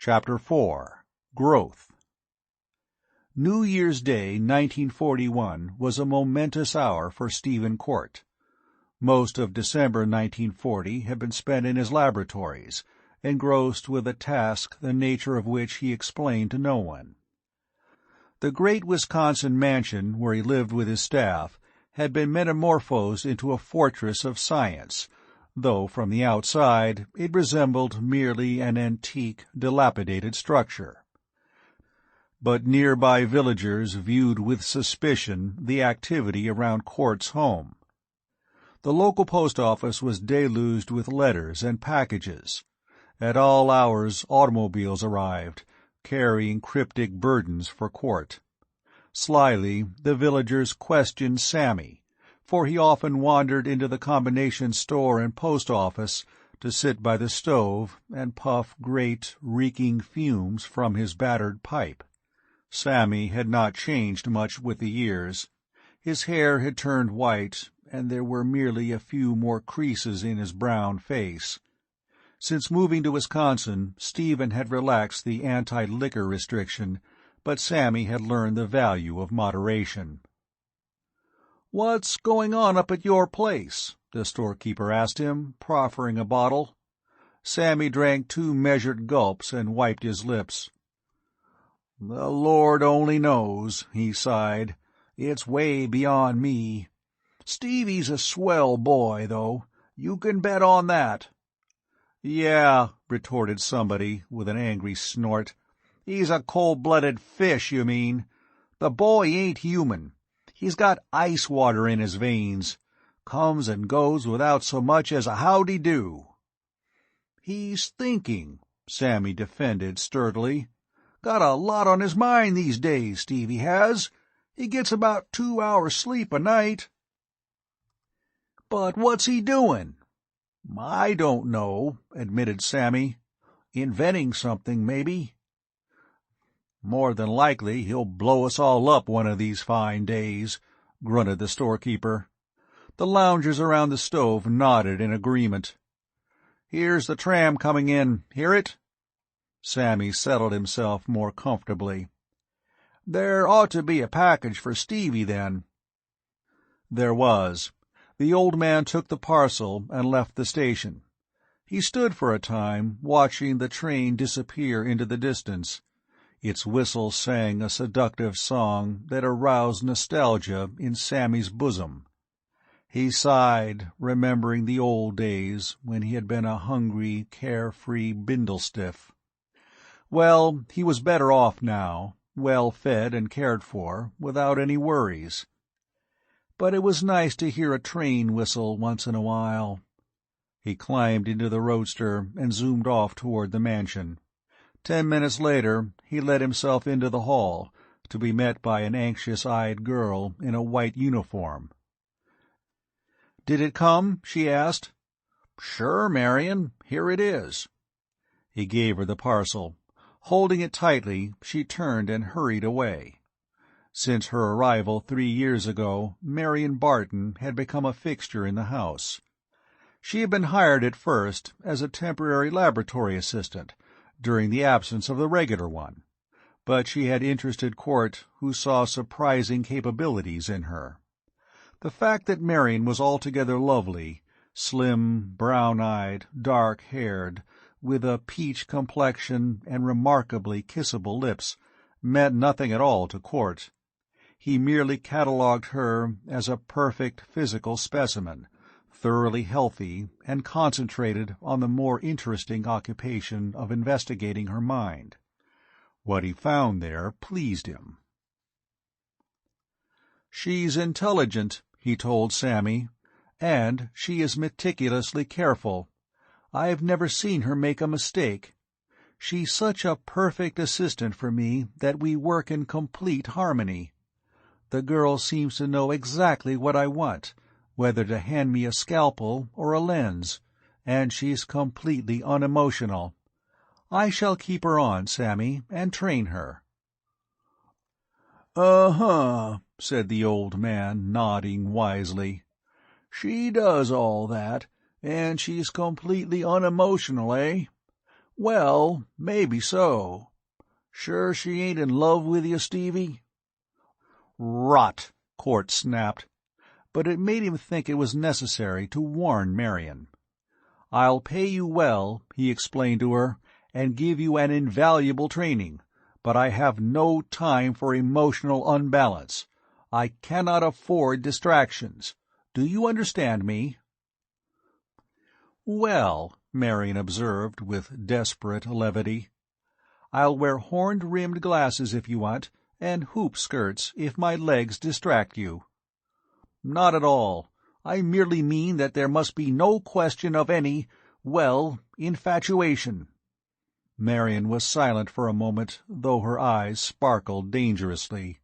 Chapter 4. Growth. New Year's Day, 1941, was a momentous hour for Stephen Court. Most of December 1940 had been spent in his laboratories, engrossed with a task the nature of which he explained to no one. The great Wisconsin mansion where he lived with his staff had been metamorphosed into a fortress of science, though from the outside it resembled merely an antique, dilapidated structure. But nearby villagers viewed with suspicion the activity around Court's home. The local post office was deluged with letters and packages. At all hours automobiles arrived, carrying cryptic burdens for Court. Slyly the villagers questioned Sammy, for he often wandered into the combination store and post office to sit by the stove and puff great, reeking fumes from his battered pipe. Sammy had not changed much with the years. His hair had turned white, and there were merely a few more creases in his brown face. Since moving to Wisconsin, Stephen had relaxed the anti-liquor restriction, but Sammy had learned the value of moderation. "What's going on up at your place?" the storekeeper asked him, proffering a bottle. Sammy drank 2 measured gulps and wiped his lips. "The Lord only knows," he sighed. "It's way beyond me. Stevie's a swell boy, though. You can bet on that." "Yeah," retorted somebody, with an angry snort. "He's a cold-blooded fish, you mean. The boy ain't human. He's got ice water in his veins. Comes and goes without so much as a howdy-do." "He's thinking," Sammy defended sturdily. "Got a lot on his mind these days, Stevie has. He gets about 2 hours sleep a night." "But what's he doing?" "I don't know," admitted Sammy. "Inventing something, maybe." "More than likely he'll blow us all up one of these fine days," grunted the storekeeper. The loungers around the stove nodded in agreement. "Here's the tram coming in. Hear it?" Sammy settled himself more comfortably. "There ought to be a package for Stevie, then." There was. The old man took the parcel and left the station. He stood for a time, watching the train disappear into the distance. Its whistle sang a seductive song that aroused nostalgia in Sammy's bosom. He sighed, remembering the old days when he had been a hungry, carefree bindlestiff. Well, he was better off now, well fed and cared for, without any worries. But it was nice to hear a train whistle once in a while. He climbed into the roadster and zoomed off toward the mansion. 10 minutes later he let himself into the hall, to be met by an anxious-eyed girl in a white uniform. "Did it come?" she asked. "Sure, Marion. Here it is." He gave her the parcel. Holding it tightly, she turned and hurried away. Since her arrival 3 years ago, Marion Barton had become a fixture in the house. She had been hired at first as a temporary laboratory assistant, during the absence of the regular one, but she had interested Court, who saw surprising capabilities in her. The fact that Marion was altogether lovely, slim, brown-eyed, dark-haired, with a peach complexion and remarkably kissable lips, meant nothing at all to Court. He merely catalogued her as a perfect physical specimen, thoroughly healthy, and concentrated on the more interesting occupation of investigating her mind. What he found there pleased him. "She's intelligent," he told Sammy, "and she is meticulously careful. I've never seen her make a mistake. She's such a perfect assistant for me that we work in complete harmony. The girl seems to know exactly what I want, whether to hand me a scalpel or a lens, and she's completely unemotional. I shall keep her on, Sammy, and train her." "Uh-huh," said the old man, nodding wisely. "She does all that, and she's completely unemotional, eh? Well, maybe so. Sure she ain't in love with you, Stevie? Rot, Court snapped, but it made him think it was necessary to warn Marion. I'll pay you well, he explained to her, and give you an invaluable training, but I have no time for emotional unbalance. I cannot afford distractions. Do you understand me? Well, Marion observed with desperate levity, I'll wear horn-rimmed glasses if you want, and hoop skirts if my legs distract you. Not at all. I merely mean that there must be no question of any, well, infatuation. Marion was silent for a moment, though her eyes sparkled dangerously.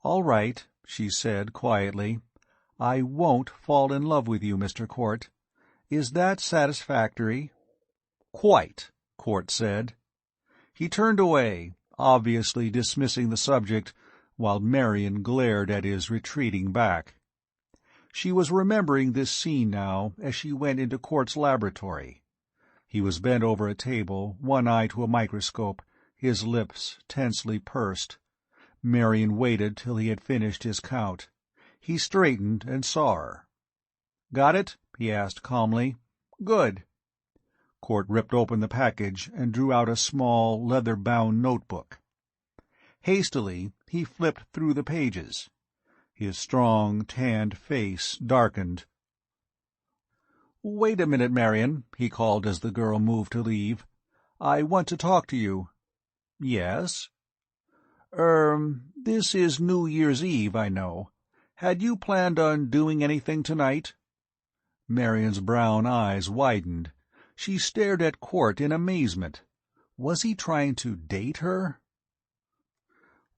All right, she said quietly. I won't fall in love with you, Mr. Cort. Is that satisfactory? Quite, Cort said. He turned away, obviously dismissing the subject, while Marion glared at his retreating back. She was remembering this scene now as she went into Cort's laboratory. He was bent over a table, one eye to a microscope, his lips tensely pursed. Marion waited till he had finished his count. He straightened and saw her. "Got it?" he asked calmly. "Good." Cort ripped open the package and drew out a small, leather-bound notebook. Hastily, he flipped through the pages. His strong, tanned face darkened. "Wait a minute, Marion," he called as the girl moved to leave. "I want to talk to you." "Yes?" This is New Year's Eve, I know. Had you planned on doing anything tonight?" Marion's brown eyes widened. She stared at Cort in amazement. Was he trying to date her?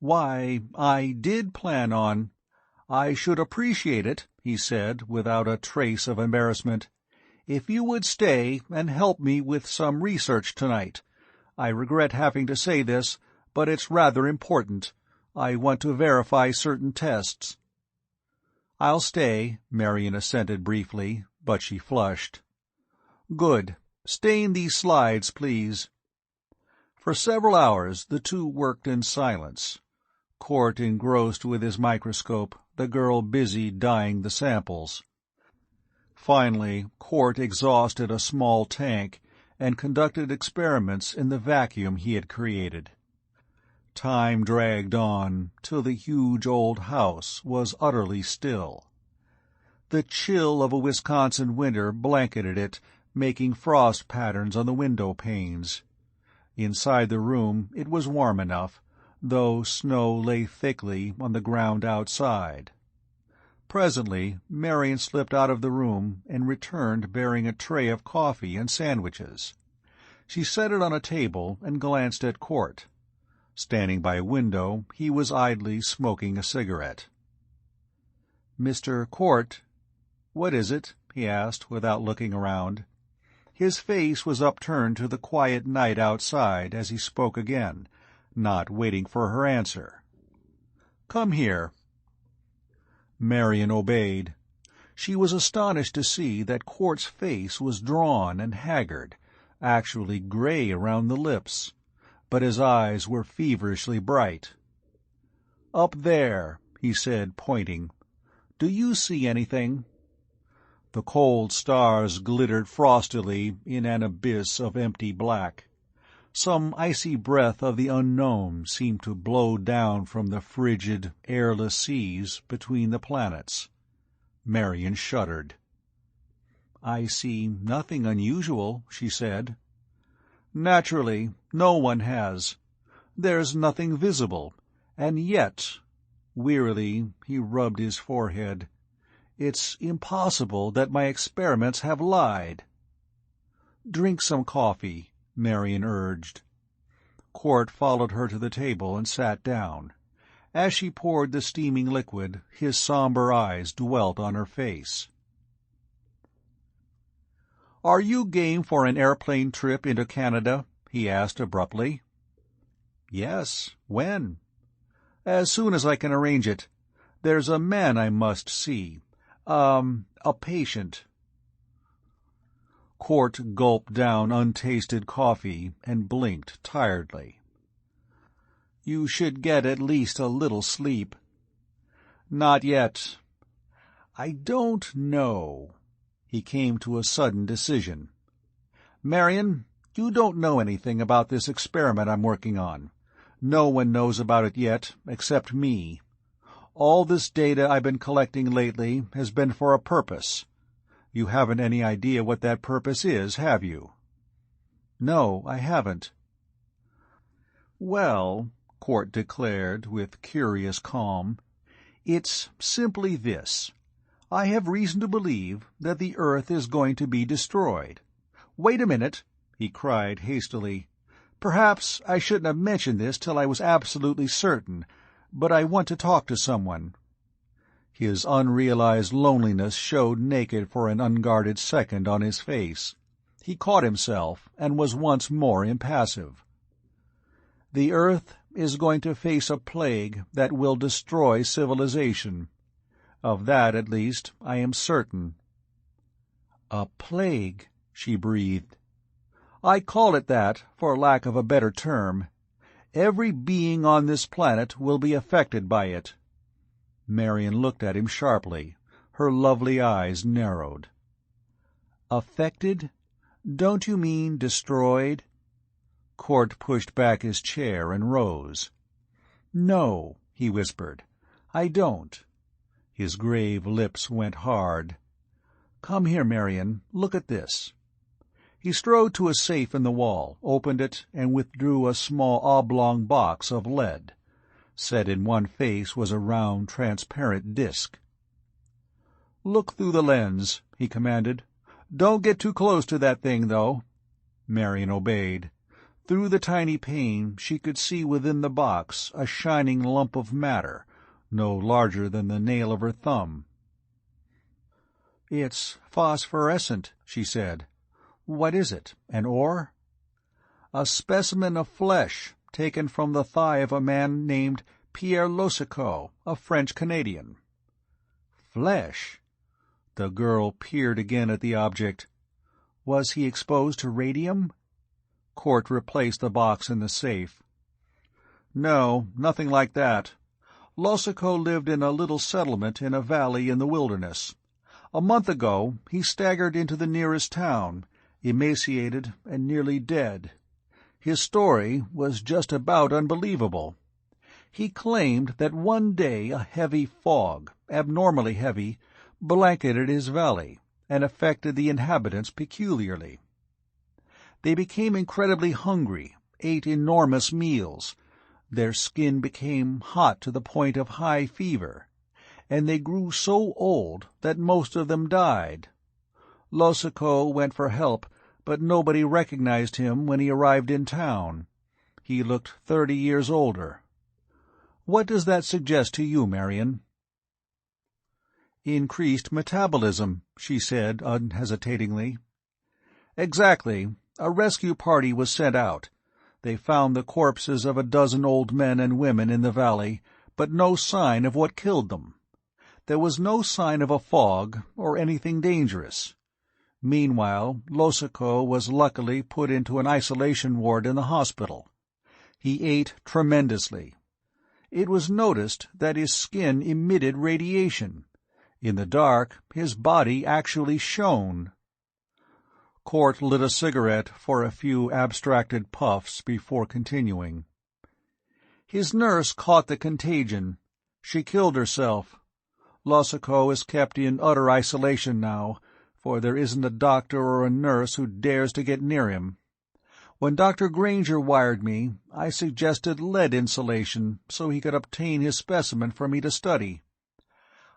"Why, I did plan on—" "I should appreciate it," he said, without a trace of embarrassment, "if you would stay and help me with some research tonight. I regret having to say this, but it's rather important. I want to verify certain tests." "I'll stay," Marion assented briefly, but she flushed. "Good. Stain these slides, please." For several hours the two worked in silence. Cort engrossed with his microscope, the girl busy dyeing the samples. Finally, Cort exhausted a small tank and conducted experiments in the vacuum he had created. Time dragged on, till the huge old house was utterly still. The chill of a Wisconsin winter blanketed it, making frost patterns on the window panes. Inside the room it was warm enough, though snow lay thickly on the ground outside. Presently Marion slipped out of the room and returned bearing a tray of coffee and sandwiches. She set it on a table and glanced at Cort. Standing by a window, he was idly smoking a cigarette. "Mr. Cort, what is it?" he asked, without looking around. His face was upturned to the quiet night outside as he spoke again, not waiting for her answer. "Come here." Marion obeyed. She was astonished to see that Cort's face was drawn and haggard, actually gray around the lips, but his eyes were feverishly bright. "Up there," he said, pointing. "Do you see anything?" The cold stars glittered frostily in an abyss of empty black. Some icy breath of the unknown seemed to blow down from the frigid, airless seas between the planets. Marion shuddered. "I see nothing unusual," she said. "Naturally, no one has. There's nothing visible, and yet—" Wearily he rubbed his forehead. "It's impossible that my experiments have lied." "Drink some coffee," Marion urged. Cort followed her to the table and sat down. As she poured the steaming liquid, his somber eyes dwelt on her face. "Are you game for an airplane trip into Canada?" he asked abruptly. "Yes. When?" "As soon as I can arrange it. There's a man I must see. A patient." Court gulped down untasted coffee and blinked tiredly. "You should get at least a little sleep." "Not yet. I don't know." He came to a sudden decision. "Marion, you don't know anything about this experiment I'm working on. No one knows about it yet, except me. All this data I've been collecting lately has been for a purpose. You haven't any idea what that purpose is, have you?" "No, I haven't." "Well," Court declared with curious calm, "it's simply this. I have reason to believe that the Earth is going to be destroyed. Wait a minute," he cried hastily. "Perhaps I shouldn't have mentioned this till I was absolutely certain, but I want to talk to someone." His unrealized loneliness showed naked for an unguarded second on his face. He caught himself and was once more impassive. "The Earth is going to face a plague that will destroy civilization. Of that, at least, I am certain." "A plague," she breathed. "I call it that, for lack of a better term. Every being on this planet will be affected by it." Marion looked at him sharply. Her lovely eyes narrowed. "Affected? Don't you mean destroyed?" Court pushed back his chair and rose. "No," he whispered, "I don't." His grave lips went hard. "Come here, Marion. Look at this." He strode to a safe in the wall, opened it, and withdrew a small oblong box of lead. Set in one face was a round, transparent disk. "Look through the lens," he commanded. "Don't get too close to that thing, though." Marion obeyed. Through the tiny pane she could see within the box a shining lump of matter, no larger than the nail of her thumb. "It's phosphorescent," she said. "What is it, an ore?" "A specimen of flesh, taken from the thigh of a man named Pierre Losicaud, a French-Canadian." "Flesh?" The girl peered again at the object. "Was he exposed to radium?" Court replaced the box in the safe. "No, nothing like that. Losicaud lived in a little settlement in a valley in the wilderness. A month ago he staggered into the nearest town, emaciated and nearly dead. His story was just about unbelievable. He claimed that one day a heavy fog, abnormally heavy, blanketed his valley and affected the inhabitants peculiarly. They became incredibly hungry, ate enormous meals. Their skin became hot to the point of high fever, and they grew so old that most of them died. Losicaud went for help, but nobody recognized him when he arrived in town. He looked 30 years older. What does that suggest to you, Marion?" "Increased metabolism," she said unhesitatingly. "Exactly. A rescue party was sent out. They found the corpses of a dozen old men and women in the valley, but no sign of what killed them. There was no sign of a fog or anything dangerous. Meanwhile, Losicaud was luckily put into an isolation ward in the hospital. He ate tremendously. It was noticed that his skin emitted radiation. In the dark, his body actually shone." Court lit a cigarette for a few abstracted puffs before continuing. "His nurse caught the contagion. She killed herself. Losicaud is kept in utter isolation now, for there isn't a doctor or a nurse who dares to get near him. When Dr. Granger wired me, I suggested lead insulation so he could obtain his specimen for me to study.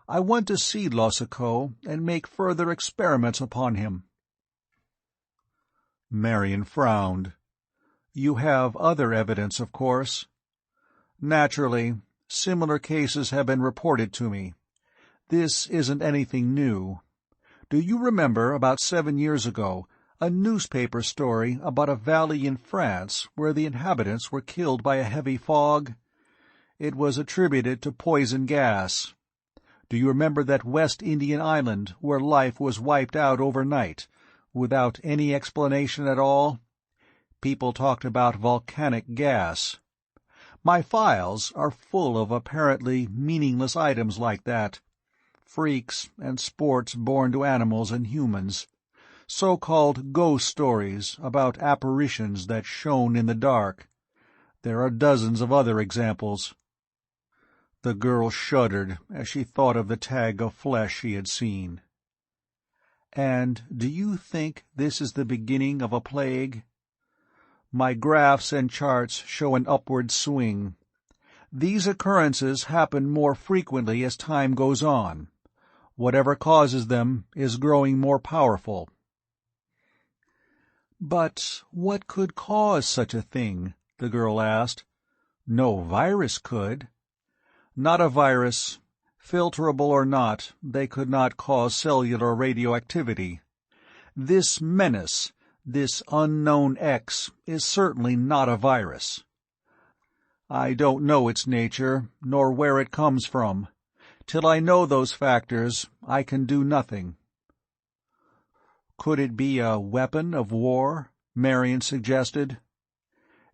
I want to see Losicaud and make further experiments upon him." Marion frowned. "You have other evidence, of course?" "Naturally. Similar cases have been reported to me. This isn't anything new. Do you remember, about 7 years ago, a newspaper story about a valley in France where the inhabitants were killed by a heavy fog? It was attributed to poison gas. Do you remember that West Indian island where life was wiped out overnight, without any explanation at all. People talked about volcanic gas. My files are full of apparently meaningless items like that. Freaks and sports born to animals and humans. So-called ghost stories about apparitions that shone in the dark. There are dozens of other examples. The girl shuddered as she thought of the tag of flesh she had seen. And do you think this is the beginning of a plague? My graphs and charts show an upward swing. These occurrences happen more frequently as time goes on. Whatever causes them is growing more powerful. But what could cause such a thing? The girl asked. No virus could. Not a virus. Filterable or not, they could not cause cellular radioactivity. This menace, this unknown X, is certainly not a virus. I don't know its nature, nor where it comes from. Till I know those factors, I can do nothing. Could it be a weapon of war? Marion suggested.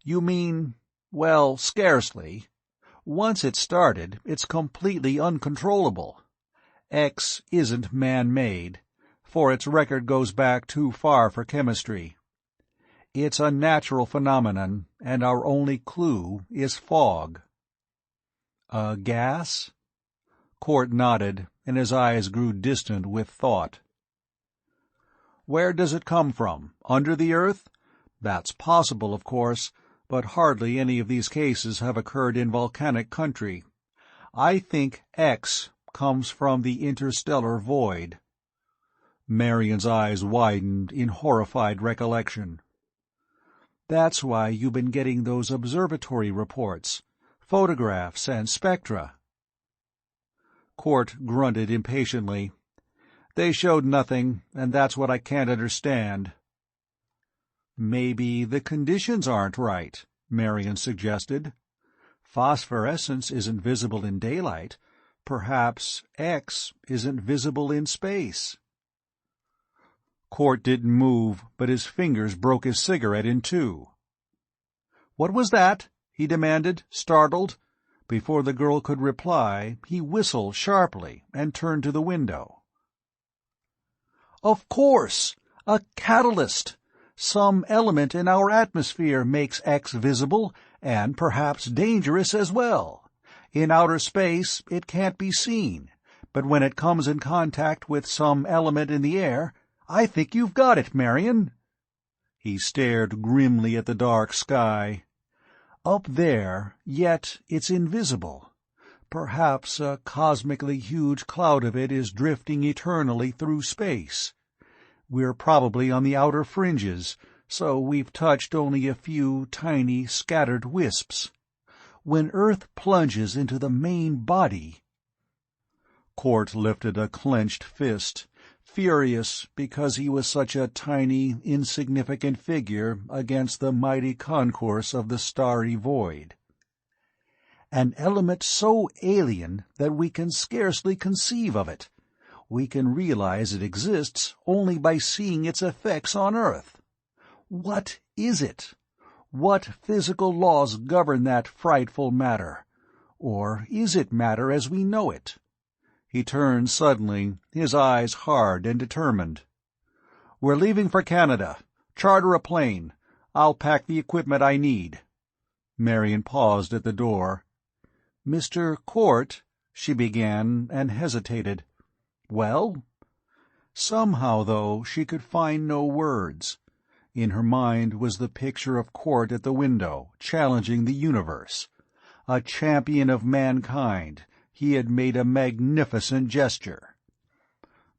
You mean, well, scarcely. Once it's started, it's completely uncontrollable. X isn't man-made, for its record goes back too far for chemistry. It's a natural phenomenon, and our only clue is fog. A gas? Cort nodded, and his eyes grew distant with thought. Where does it come from? Under the earth? That's possible, of course, but hardly any of these cases have occurred in volcanic country. I think X comes from the interstellar void. Marion's eyes widened in horrified recollection. That's why you've been getting those observatory reports, photographs and spectra. Cort grunted impatiently. They showed nothing, and that's what I can't understand. Maybe the conditions aren't right, Marion suggested. Phosphorescence isn't visible in daylight. Perhaps X isn't visible in space. Cort didn't move, but his fingers broke his cigarette in two. What was that? He demanded, startled. Before the girl could reply, he whistled sharply and turned to the window. Of course! A catalyst! Some element in our atmosphere makes X visible, and perhaps dangerous as well. In outer space it can't be seen, but when it comes in contact with some element in the air, I think you've got it, Marion. He stared grimly at the dark sky. Up there, yet it's invisible. Perhaps a cosmically huge cloud of it is drifting eternally through space. We're probably on the outer fringes, so we've touched only a few tiny, scattered wisps. When Earth plunges into the main body— Cort lifted a clenched fist, furious because he was such a tiny, insignificant figure against the mighty concourse of the starry void. An element so alien that we can scarcely conceive of it. We can realize it exists only by seeing its effects on Earth. What is it? What physical laws govern that frightful matter? Or is it matter as we know it? He turned suddenly, his eyes hard and determined. We're leaving for Canada. Charter a plane. I'll pack the equipment I need. Marion paused at the door. Mr. Cort, she began, and hesitated. Well? Somehow, though, she could find no words. In her mind was the picture of Cort at the window, challenging the universe. A champion of mankind, he had made a magnificent gesture.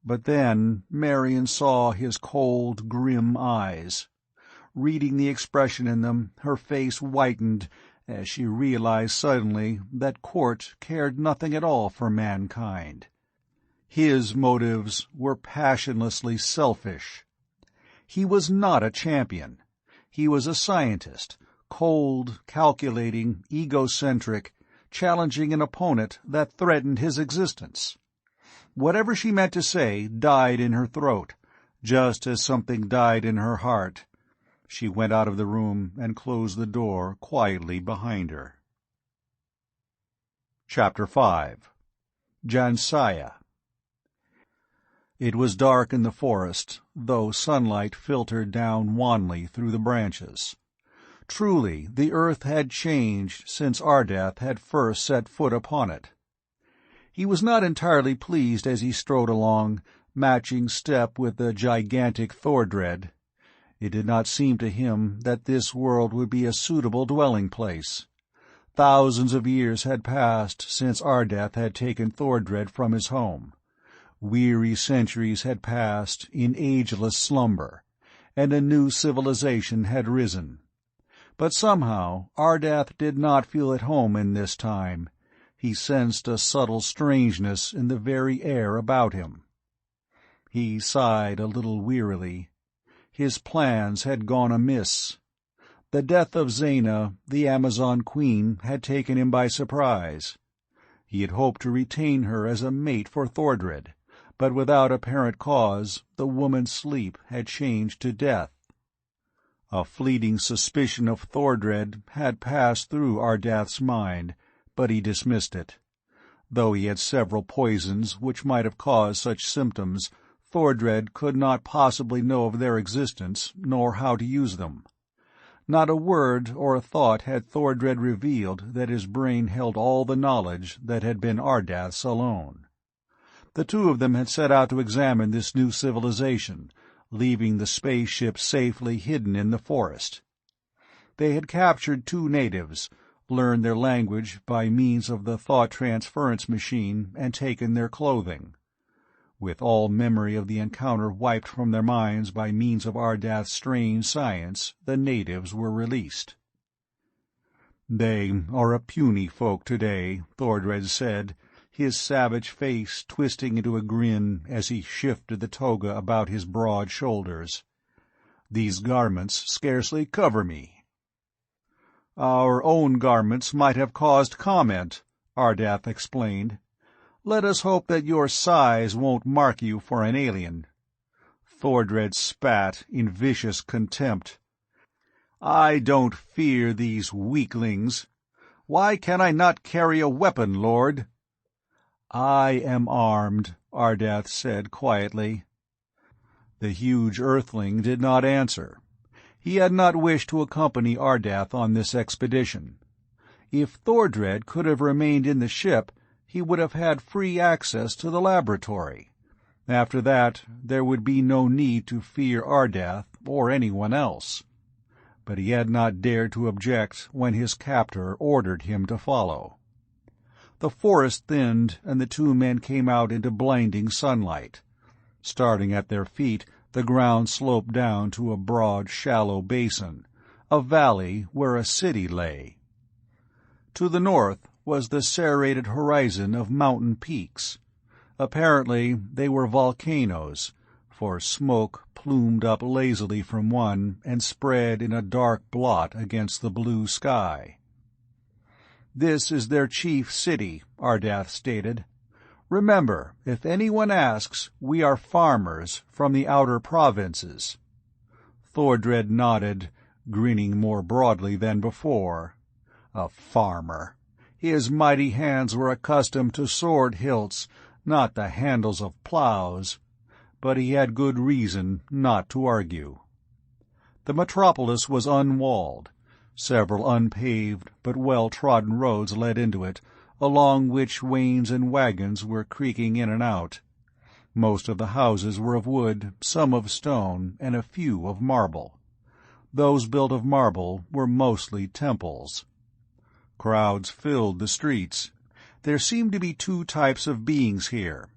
But then Marion saw his cold, grim eyes. Reading the expression in them, her face whitened as she realized suddenly that Cort cared nothing at all for mankind. His motives were passionlessly selfish. He was not a champion. He was a scientist, cold, calculating, egocentric, challenging an opponent that threatened his existence. Whatever she meant to say died in her throat, Just as something died in her heart, she went out of the room and closed the door quietly behind her. Chapter 5. Jansaya. It was dark in the forest, though sunlight filtered down wanly through the branches. Truly, the earth had changed since Ardath had first set foot upon it. He was not entirely pleased as he strode along, matching step with the gigantic Thordred. It did not seem to him that this world would be a suitable dwelling-place. Thousands of years had passed since Ardath had taken Thordred from his home. Weary centuries had passed in ageless slumber, and a new civilization had risen. But somehow Ardath did not feel at home in this time. He sensed a subtle strangeness in the very air about him. He sighed a little wearily. His plans had gone amiss. The death of Zaina, the Amazon queen, had taken him by surprise. He had hoped to retain her as a mate for Thordred, but without apparent cause the woman's sleep had changed to death. A fleeting suspicion of Thordred had passed through Ardath's mind, but he dismissed it. Though he had several poisons which might have caused such symptoms, Thordred could not possibly know of their existence, nor how to use them. Not a word or a thought had Thordred revealed that his brain held all the knowledge that had been Ardath's alone. The two of them had set out to examine this new civilization, leaving the spaceship safely hidden in the forest. They had captured 2 natives, learned their language by means of the thought transference machine, and taken their clothing. With all memory of the encounter wiped from their minds by means of Ardath's strange science, the natives were released. "They are a puny folk today," Thordred said, his savage face twisting into a grin as he shifted the toga about his broad shoulders. "These garments scarcely cover me." "Our own garments might have caused comment," Ardath explained. "Let us hope that your size won't mark you for an alien." Thordred spat in vicious contempt. "I don't fear these weaklings. Why can I not carry a weapon, Lord?" "I am armed," Ardath said quietly. The huge earthling did not answer. He had not wished to accompany Ardath on this expedition. If Thordred could have remained in the ship, he would have had free access to the laboratory. After that, there would be no need to fear Ardath or anyone else. But he had not dared to object when his captor ordered him to follow. The forest thinned, and the 2 men came out into blinding sunlight. Starting at their feet, the ground sloped down to a broad, shallow basin, a valley where a city lay. To the north was the serrated horizon of mountain peaks. Apparently they were volcanoes, for smoke plumed up lazily from one and spread in a dark blot against the blue sky. "This is their chief city," Ardath stated. "Remember, if anyone asks, we are farmers from the outer provinces." Thordred nodded, grinning more broadly than before. A farmer! His mighty hands were accustomed to sword hilts, not the handles of plows. But he had good reason not to argue. The metropolis was unwalled. Several unpaved but well-trodden roads led into it, along which wains and wagons were creaking in and out. Most of the houses were of wood, some of stone, and a few of marble. Those built of marble were mostly temples. Crowds filled the streets. There seemed to be 2 types of beings here.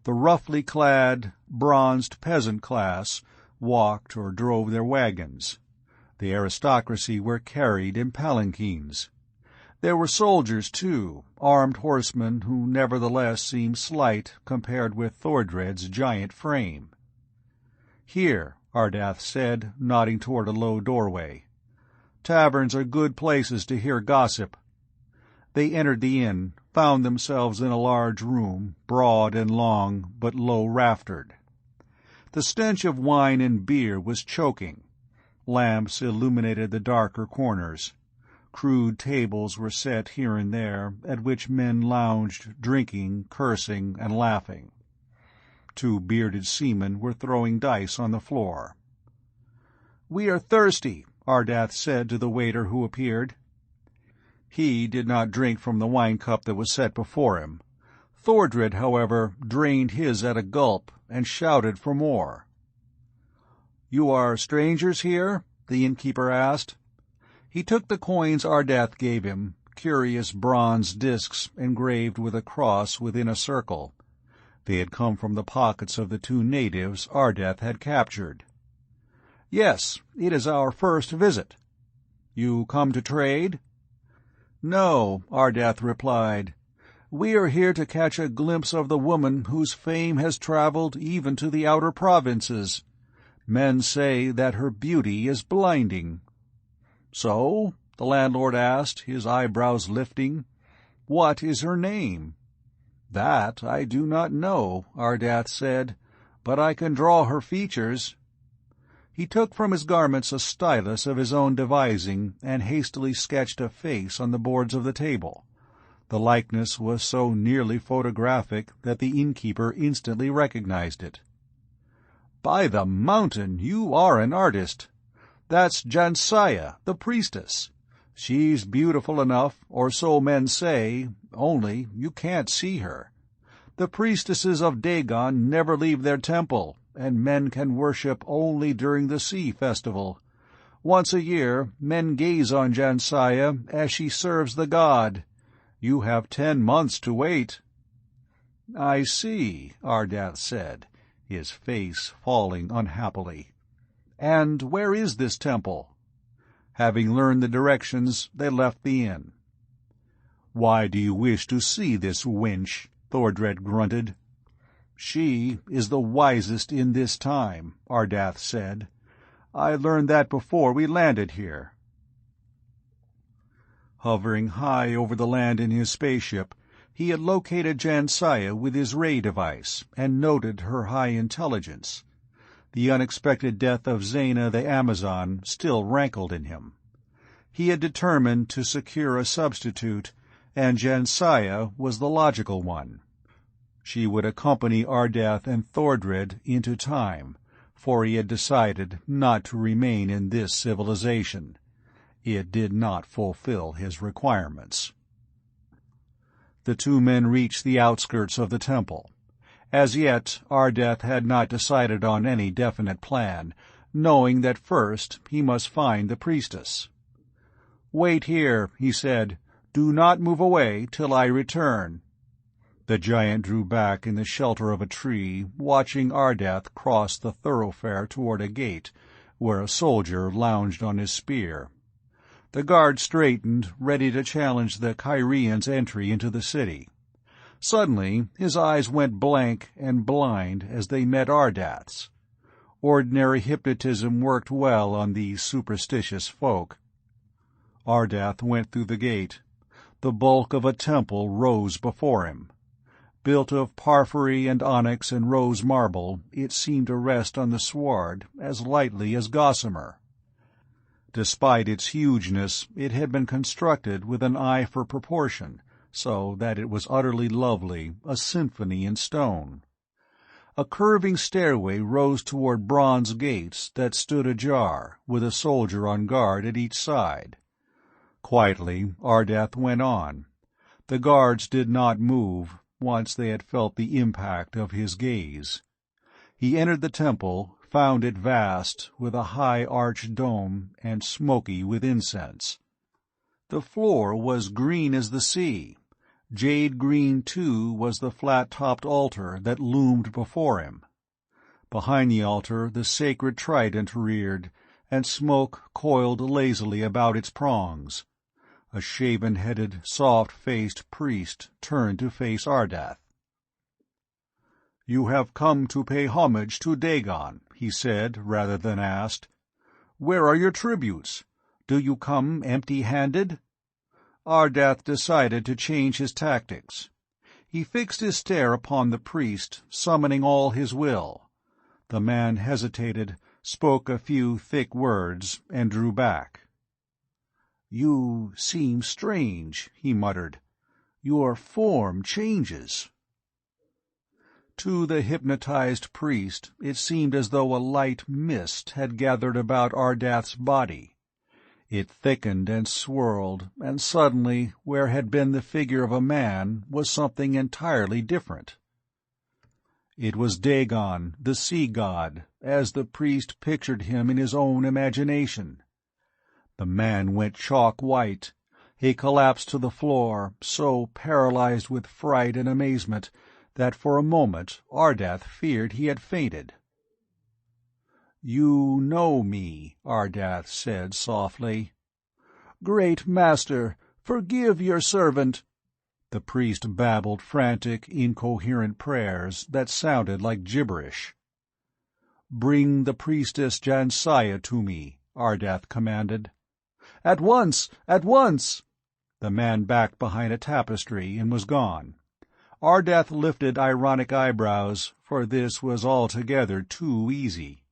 The roughly clad, bronzed peasant class walked or drove their wagons. The aristocracy were carried in palanquins. There were soldiers, too, armed horsemen who nevertheless seemed slight compared with Thordred's giant frame. "Here," Ardath said, nodding toward a low doorway. "Taverns are good places to hear gossip." They entered the inn, found themselves in a large room, broad and long, but low-raftered. The stench of wine and beer was choking. Lamps illuminated the darker corners. Crude tables were set here and there, at which men lounged, drinking, cursing, and laughing. 2 bearded seamen were throwing dice on the floor. "We are thirsty," Ardath said to the waiter who appeared. He did not drink from the wine-cup that was set before him. Thordred, however, drained his at a gulp and shouted for more. "You are strangers here?" the innkeeper asked. He took the coins Ardath gave him, curious bronze discs engraved with a cross within a circle. They had come from the pockets of the 2 natives Ardath had captured. "Yes, it is our first visit." "You come to trade?" "No," Ardath replied. "We are here to catch a glimpse of the woman whose fame has traveled even to the outer provinces. Men say that her beauty is blinding." "So?" the landlord asked, his eyebrows lifting. "What is her name?" "That I do not know," Ardath said, "but I can draw her features." He took from his garments a stylus of his own devising and hastily sketched a face on the boards of the table. The likeness was so nearly photographic that the innkeeper instantly recognized it. "By the mountain, you are an artist! That's Jansaya, the priestess. She's beautiful enough, or so men say, only you can't see her. The priestesses of Dagon never leave their temple, and men can worship only during the sea festival. Once a year, men gaze on Jansaya as she serves the god. You have 10 months to wait." "I see," Ardath said, his face falling unhappily. "And where is this temple?" Having learned the directions, they left the inn. "Why do you wish to see this wench?" Thordred grunted. "She is the wisest in this time," Ardath said. "I learned that before we landed here." Hovering high over the land in his spaceship, he had located Jansaya with his ray device and noted her high intelligence. The unexpected death of Zaina the Amazon still rankled in him. He had determined to secure a substitute, and Jansaya was the logical one. She would accompany Ardath and Thordred into time, for he had decided not to remain in this civilization. It did not fulfill his requirements. The 2 men reached the outskirts of the temple. As yet, Ardath had not decided on any definite plan, knowing that first he must find the priestess. "Wait here," he said. "Do not move away till I return." The giant drew back in the shelter of a tree, watching Ardath cross the thoroughfare toward a gate, where a soldier lounged on his spear. The guard straightened, ready to challenge the Kyrian's entry into the city. Suddenly his eyes went blank and blind as they met Ardath's. Ordinary hypnotism worked well on these superstitious folk. Ardath went through the gate. The bulk of a temple rose before him. Built of porphyry and onyx and rose marble, it seemed to rest on the sward as lightly as gossamer. Despite its hugeness, it had been constructed with an eye for proportion, so that it was utterly lovely, a symphony in stone. A curving stairway rose toward bronze gates that stood ajar, with a soldier on guard at each side. Quietly, Ardath went on. The guards did not move, once they had felt the impact of his gaze. He entered the temple, found it vast, with a high arched dome, and smoky with incense. The floor was green as the sea. Jade green, too, was the flat-topped altar that loomed before him. Behind the altar the sacred trident reared, and smoke coiled lazily about its prongs. A shaven-headed, soft-faced priest turned to face Ardath. "You have come to pay homage to Dagon," he said, rather than asked. "Where are your tributes? Do you come empty-handed?" Ardath decided to change his tactics. He fixed his stare upon the priest, summoning all his will. The man hesitated, spoke a few thick words, and drew back. "You seem strange," he muttered. "Your form changes." To the hypnotized priest it seemed as though a light mist had gathered about Ardath's body. It thickened and swirled, and suddenly where had been the figure of a man was something entirely different. It was Dagon, the sea god, as the priest pictured him in his own imagination. The man went chalk white. He collapsed to the floor, so paralyzed with fright and amazement that for a moment Ardath feared he had fainted. "You know me," Ardath said softly. "Great Master, forgive your servant." The priest babbled frantic, incoherent prayers that sounded like gibberish. "Bring the priestess Jansaya to me," Ardath commanded. "At once! At once!" The man backed behind a tapestry and was gone. Ardath lifted ironic eyebrows, for this was altogether too easy.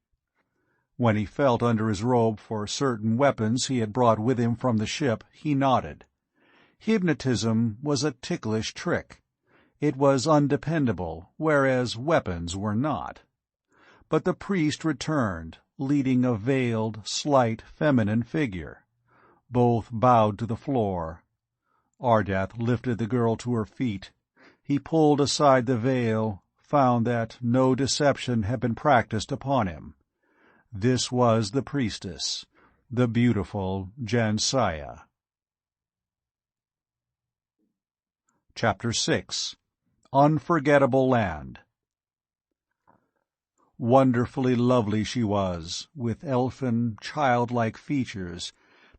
When he felt under his robe for certain weapons he had brought with him from the ship, he nodded. Hypnotism was a ticklish trick. It was undependable, whereas weapons were not. But the priest returned, leading a veiled, slight, feminine figure. Both bowed to the floor. Ardath lifted the girl to her feet. He pulled aside the veil, found that no deception had been practiced upon him. This was the priestess, the beautiful Jansaya. Chapter 6. Unforgettable Land. Wonderfully lovely she was, with elfin, childlike features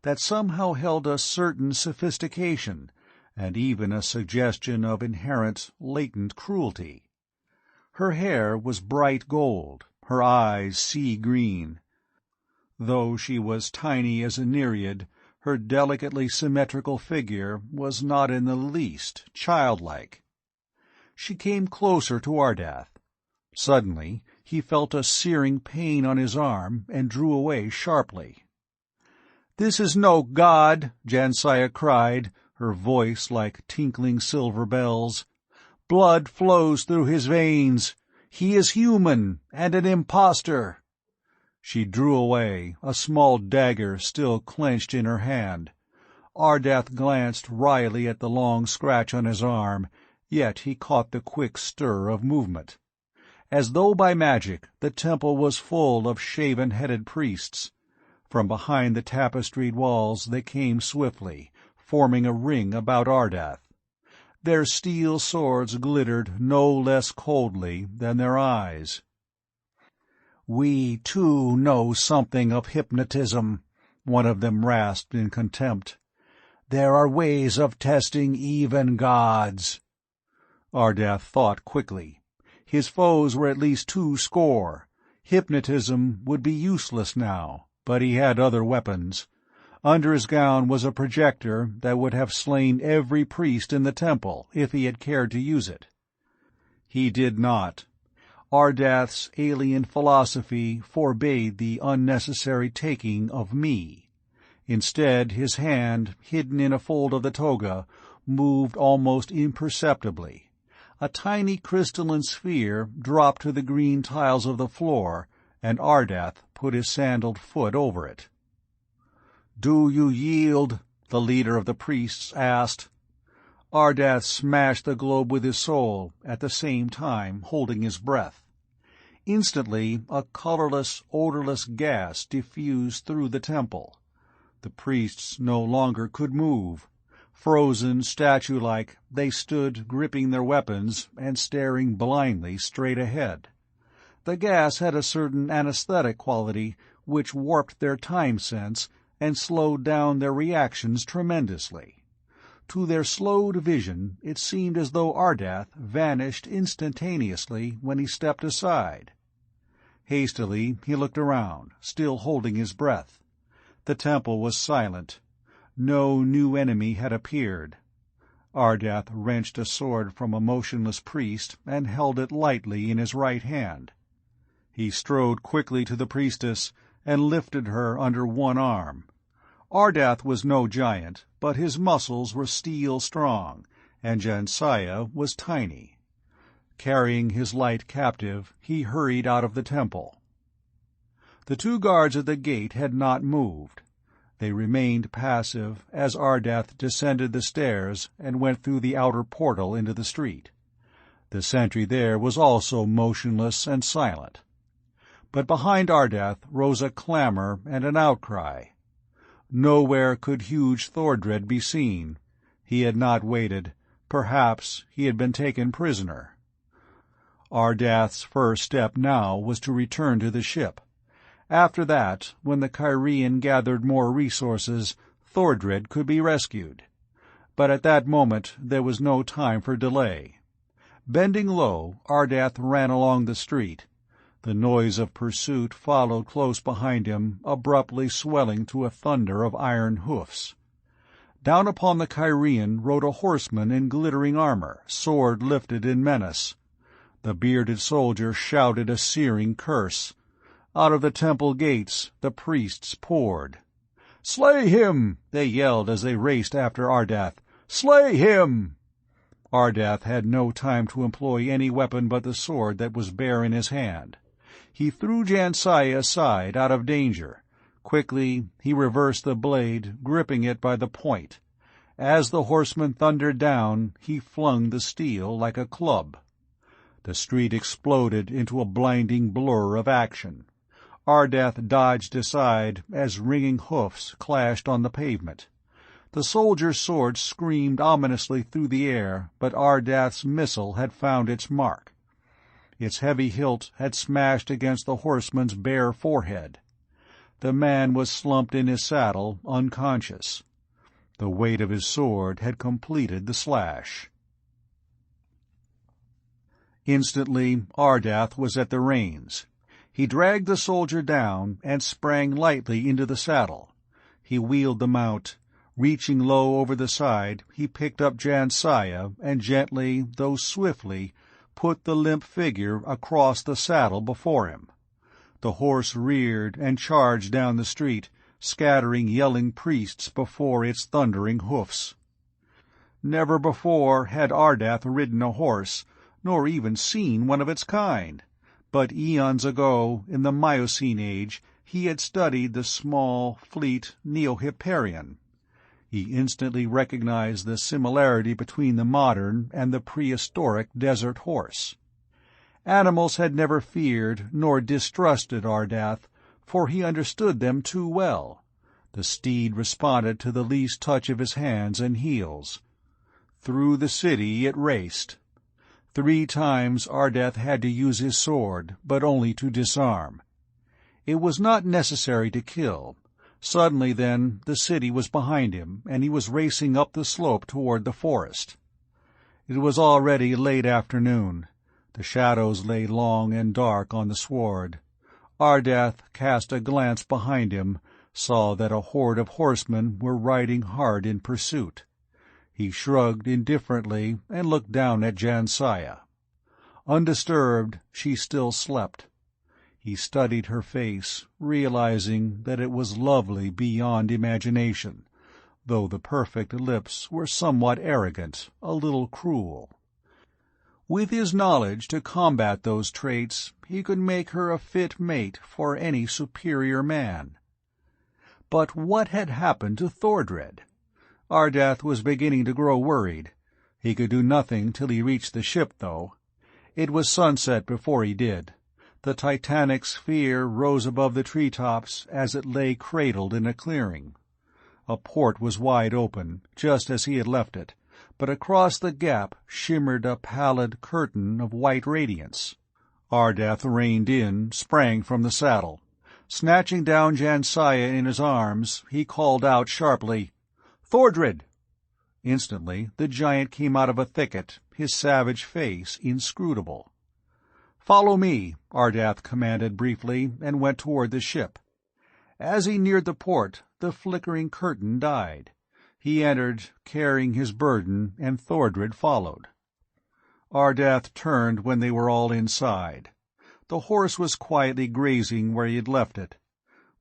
that somehow held a certain sophistication, and even a suggestion of inherent, latent cruelty. Her hair was bright gold, her eyes sea-green. Though she was tiny as a nereid, her delicately symmetrical figure was not in the least childlike. She came closer to Ardath. Suddenly he felt a searing pain on his arm and drew away sharply. "This is no god," Jansaya cried, her voice like tinkling silver bells. "Blood flows through his veins. He is human, and an impostor." She drew away, a small dagger still clenched in her hand. Ardath glanced wryly at the long scratch on his arm, yet he caught the quick stir of movement. As though by magic, the temple was full of shaven-headed priests. From behind the tapestried walls they came swiftly, forming a ring about Ardath. Their steel swords glittered no less coldly than their eyes. "We, too, know something of hypnotism," one of them rasped in contempt. "There are ways of testing even gods." Ardath thought quickly. His foes were at least 200. Hypnotism would be useless now, but he had other weapons. Under his gown was a projector that would have slain every priest in the temple if he had cared to use it. He did not. Ardath's alien philosophy forbade the unnecessary taking of me. Instead, his hand, hidden in a fold of the toga, moved almost imperceptibly. A tiny crystalline sphere dropped to the green tiles of the floor, and Ardath put his sandaled foot over it. "Do you yield?" the leader of the priests asked. Ardath smashed the globe with his soul, at the same time holding his breath. Instantly a colorless, odorless gas diffused through the temple. The priests no longer could move. Frozen, statue-like, they stood gripping their weapons and staring blindly straight ahead. The gas had a certain anesthetic quality which warped their time sense and slowed down their reactions tremendously. To their slowed vision it seemed as though Ardath vanished instantaneously when he stepped aside. Hastily he looked around, still holding his breath. The temple was silent. No new enemy had appeared. Ardath wrenched a sword from a motionless priest and held it lightly in his right hand. He strode quickly to the priestess and lifted her under one arm. Ardath was no giant, but his muscles were steel-strong, and Jansiah was tiny. Carrying his light captive, he hurried out of the temple. The 2 guards at the gate had not moved. They remained passive as Ardath descended the stairs and went through the outer portal into the street. The sentry there was also motionless and silent. But behind Ardath rose a clamor and an outcry. Nowhere could huge Thordred be seen. He had not waited. Perhaps he had been taken prisoner. Ardath's first step now was to return to the ship. After that, when the Kyrian gathered more resources, Thordred could be rescued. But at that moment there was no time for delay. Bending low, Ardath ran along the street. The noise of pursuit followed close behind him, abruptly swelling to a thunder of iron hoofs. Down upon the Kyrian rode a horseman in glittering armor, sword lifted in menace. The bearded soldier shouted a searing curse. Out of the temple gates the priests poured. "Slay him!" they yelled as they raced after Ardath. "Slay him!" Ardath had no time to employ any weapon but the sword that was bare in his hand. He threw Jansiah aside out of danger. Quickly he reversed the blade, gripping it by the point. As the horseman thundered down, he flung the steel like a club. The street exploded into a blinding blur of action. Ardath dodged aside as ringing hoofs clashed on the pavement. The soldier's sword screamed ominously through the air, but Ardath's missile had found its mark. Its heavy hilt had smashed against the horseman's bare forehead. The man was slumped in his saddle, unconscious. The weight of his sword had completed the slash. Instantly Ardath was at the reins. He dragged the soldier down and sprang lightly into the saddle. He wheeled the mount. Reaching low over the side, he picked up Jansiah and gently, though swiftly, put the limp figure across the saddle before him. The horse reared and charged down the street, scattering yelling priests before its thundering hoofs. Never before had Ardath ridden a horse, nor even seen one of its kind. But eons ago, in the Miocene age, he had studied the small, fleet Neo-Hipparion. He instantly recognized the similarity between the modern and the prehistoric desert horse. Animals had never feared nor distrusted Ardath, for he understood them too well. The steed responded to the least touch of his hands and heels. Through the city it raced. 3 times Ardath had to use his sword, but only to disarm. It was not necessary to kill. Suddenly, then, the city was behind him, and he was racing up the slope toward the forest. It was already late afternoon. The shadows lay long and dark on the sward. Ardath cast a glance behind him, saw that a horde of horsemen were riding hard in pursuit. He shrugged indifferently and looked down at Jansiah. Undisturbed, she still slept. He studied her face, realizing that it was lovely beyond imagination, though the perfect lips were somewhat arrogant, a little cruel. With his knowledge to combat those traits, he could make her a fit mate for any superior man. But what had happened to Thordred? Ardath was beginning to grow worried. He could do nothing till he reached the ship, though. It was sunset before he did. The Titanic sphere rose above the treetops as it lay cradled in a clearing. A port was wide open, just as he had left it, but across the gap shimmered a pallid curtain of white radiance. Ardath reined in, sprang from the saddle. Snatching down Jansiah in his arms, he called out sharply, "Thordred!" Instantly the giant came out of a thicket, his savage face inscrutable. "Follow me," Ardath commanded briefly, and went toward the ship. As he neared the port, the flickering curtain died. He entered, carrying his burden, and Thordred followed. Ardath turned when they were all inside. The horse was quietly grazing where he had left it.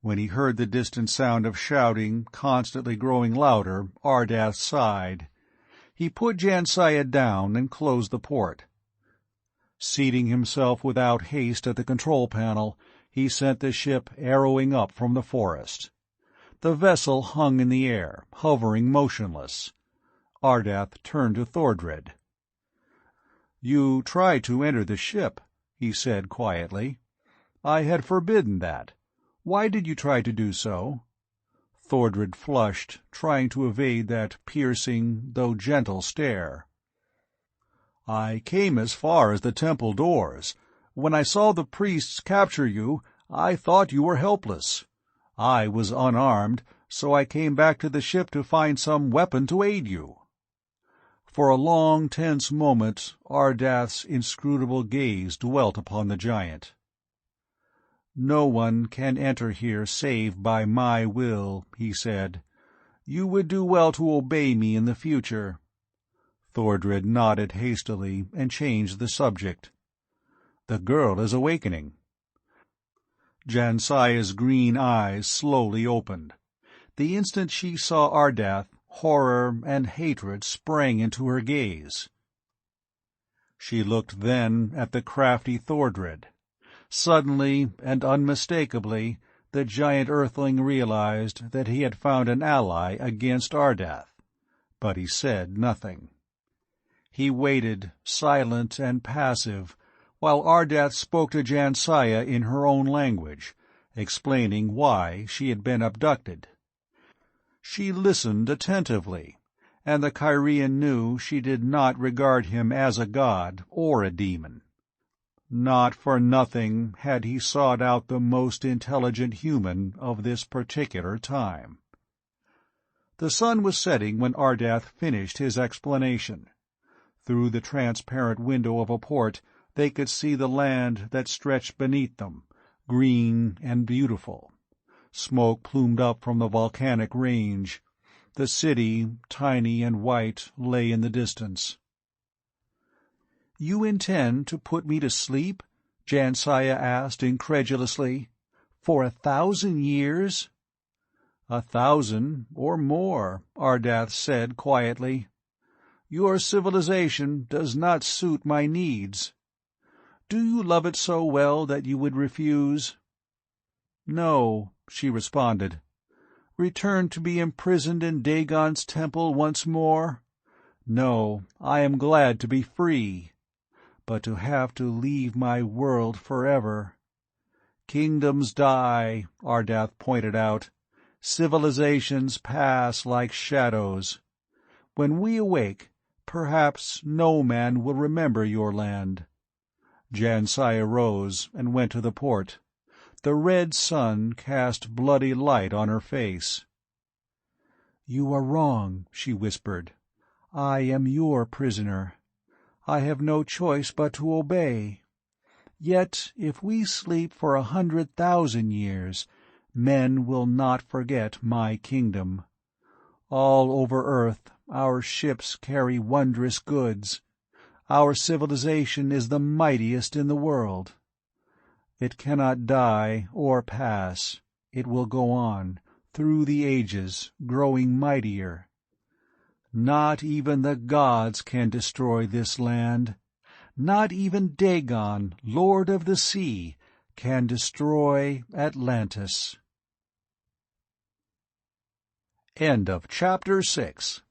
When he heard the distant sound of shouting, constantly growing louder, Ardath sighed. He put Jansiah down and closed the port. Seating himself without haste at the control panel, he sent the ship arrowing up from the forest. The vessel hung in the air, hovering motionless. Ardath turned to Thordred. "You tried to enter the ship," he said quietly. "I had forbidden that. Why did you try to do so?" Thordred flushed, trying to evade that piercing, though gentle stare. "I came as far as the temple doors. When I saw the priests capture you, I thought you were helpless. I was unarmed, so I came back to the ship to find some weapon to aid you." For a long, tense moment, Ardath's inscrutable gaze dwelt upon the giant. "No one can enter here save by my will," he said. "You would do well to obey me in the future." Thordred nodded hastily and changed the subject. "The girl is awakening." Jansiah's green eyes slowly opened. The instant she saw Ardath, horror and hatred sprang into her gaze. She looked then at the crafty Thordred. Suddenly and unmistakably, the giant earthling realized that he had found an ally against Ardath, but he said nothing. He waited, silent and passive, while Ardath spoke to Jansiah in her own language, explaining why she had been abducted. She listened attentively, and the Kyrian knew she did not regard him as a god or a demon. Not for nothing had he sought out the most intelligent human of this particular time. The sun was setting when Ardath finished his explanation. Through the transparent window of a port they could see the land that stretched beneath them, green and beautiful. Smoke plumed up from the volcanic range. The city, tiny and white, lay in the distance. "You intend to put me to sleep?" Jansiah asked incredulously. "For 1,000 years?" 1,000 or more, Ardath said quietly. "Your civilization does not suit my needs. Do you love it so well that you would refuse?" "No," she responded. "Return to be imprisoned in Dagon's temple once more? No, I am glad to be free. But to have to leave my world forever—" "Kingdoms die," Ardath pointed out. "Civilizations pass like shadows. When we awake, perhaps no man will remember your land." Jansiah rose and went to the port. The red sun cast bloody light on her face. "You are wrong," she whispered. "I am your prisoner. I have no choice but to obey. Yet if we sleep for 100,000 years, men will not forget my kingdom. All over earth our ships carry wondrous goods. Our civilization is the mightiest in the world. It cannot die or pass. It will go on, through the ages, growing mightier. Not even the gods can destroy this land. Not even Dagon, Lord of the Sea, can destroy Atlantis." End of Chapter 6.